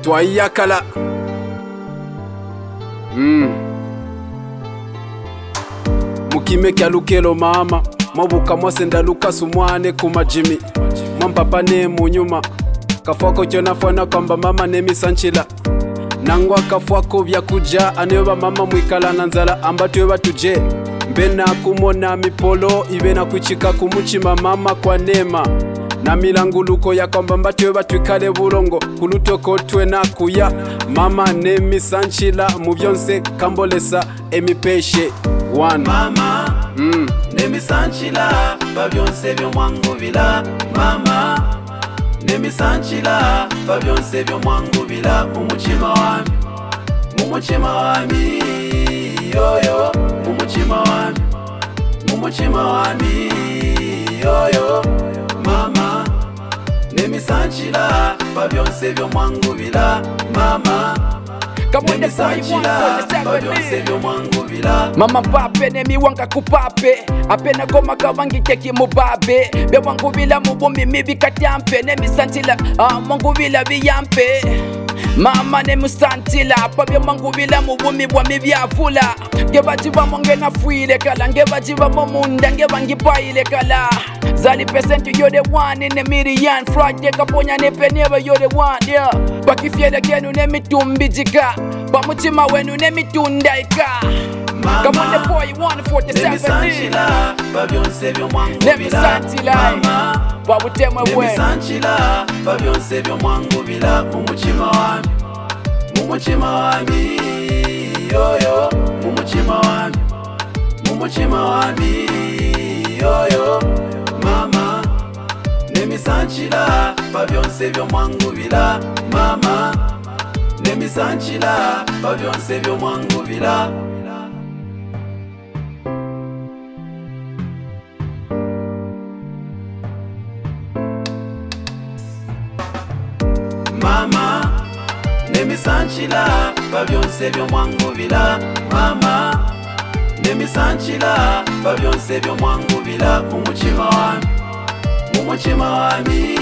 twayakala mukime kya lukelo mama mabuka mwase ndaluka sumwane kumajimi mwampapa ne munyuma kafwako kyonafwana kwamba mama nemisanchila nangwa kafwako byakuja aneyoba mama mwikala na nzala ambatuyoba tuje mbena kumona mipolo ibena kuchika kumuchima mama kwa nema na milanguluko ya kwamba mbatuyoba twikale bulongo kulutoko twena kuya mama nemisanchila mubyonse kambolesa emipeshe one mama nemisanchila babyonse byomwangubila mama nemisanchila babyonse byomwangubila mumuchima wami yoyo mumuchima wami yoyo mama nemisanchila babyonse byomwangubila mama mama pape nemiwanga kupape apena goma kawangiteki mubabe bewangubila mubumi mibi katyampe nemisantila mwangubila biyampe mama nemusantila pabye mwangubila mubumi bwami byavula ngebajibamo ngenafwile kala ngebajibamo munda ngebangipayile kala zali pesenti you're the one in a million Friday kaponya nepeneva you're the one yeah bakifyele kenu nemitumbijika bamutima wenu nemitundaika come on the boy 147 nemisanchila babyonse byomwangubila nemisantila babutemwe bwe nemisanchila babyonse byomwangubila mumuchima wami yoyo mumuchima wami yoyo mama nemisanchila babyonse byomwangubila mama nemisanchila babyonse byomwangubila mama nemisanchila babyonse byomwangubila mama nemisanchila babyonse byomwangubila mumuchima wami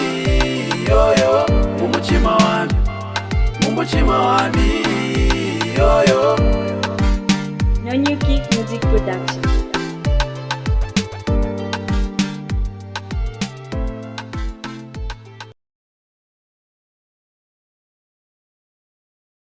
yoyo mumuchima wami yoyo